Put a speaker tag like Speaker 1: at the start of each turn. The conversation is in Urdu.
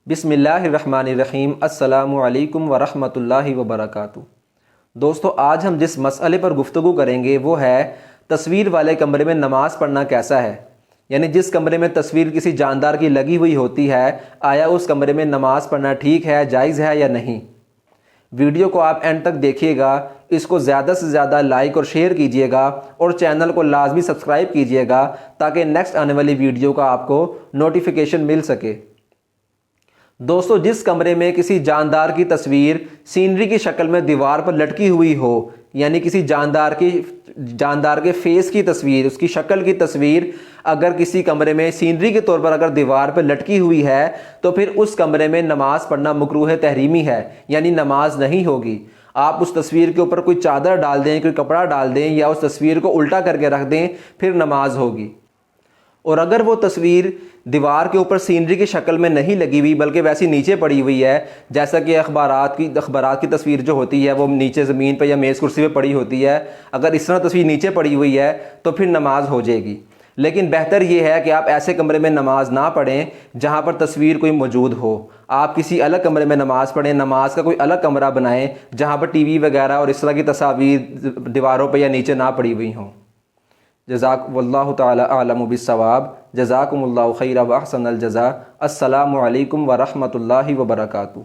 Speaker 1: بسم اللہ الرحمن الرحیم۔ السلام علیکم ورحمۃ اللہ وبرکاتہ۔ دوستو، آج ہم جس مسئلے پر گفتگو کریں گے وہ ہے تصویر والے کمرے میں نماز پڑھنا کیسا ہے، یعنی جس کمرے میں تصویر کسی جاندار کی لگی ہوئی ہوتی ہے، آیا اس کمرے میں نماز پڑھنا ٹھیک ہے، جائز ہے یا نہیں۔ ویڈیو کو آپ اینڈ تک دیکھیے گا، اس کو زیادہ سے زیادہ لائک اور شیئر کیجیے گا اور چینل کو لازمی سبسکرائب کیجیے گا تاکہ نیکسٹ آنے والی ویڈیو کا آپ کو نوٹیفیکیشن مل سکے۔ دوستو، جس کمرے میں کسی جاندار کی تصویر سینری کی شکل میں دیوار پر لٹکی ہوئی ہو، یعنی کسی جاندار کے فیس کی تصویر، اس کی شکل کی تصویر اگر کسی کمرے میں سینری کے طور پر اگر دیوار پر لٹکی ہوئی ہے تو پھر اس کمرے میں نماز پڑھنا مکروہ تحریمی ہے، یعنی نماز نہیں ہوگی۔ آپ اس تصویر کے اوپر کوئی چادر ڈال دیں، کوئی کپڑا ڈال دیں یا اس تصویر کو الٹا کر کے رکھ دیں، پھر نماز ہوگی۔ اور اگر وہ تصویر دیوار کے اوپر سینری کی شکل میں نہیں لگی ہوئی بلکہ ویسی نیچے پڑی ہوئی ہے، جیسا کہ اخبارات کی تصویر جو ہوتی ہے وہ نیچے زمین پہ یا میز کرسی پہ پڑی ہوتی ہے، اگر اس طرح تصویر نیچے پڑی ہوئی ہے تو پھر نماز ہو جائے گی۔ لیکن بہتر یہ ہے کہ آپ ایسے کمرے میں نماز نہ پڑھیں جہاں پر تصویر کوئی موجود ہو۔ آپ کسی الگ کمرے میں نماز پڑھیں، نماز کا کوئی الگ کمرہ بنائیں جہاں پر ٹی وی وغیرہ اور اس طرح کی تصاویر دیواروں پہ یا نیچے نہ پڑی ہوئی ہوں۔ واللہ تعالی اعلم بالصواب۔ جزاکم اللہ خیرا و احسن الجزاء۔ السلام علیکم ورحمۃ اللہ وبرکاتہ۔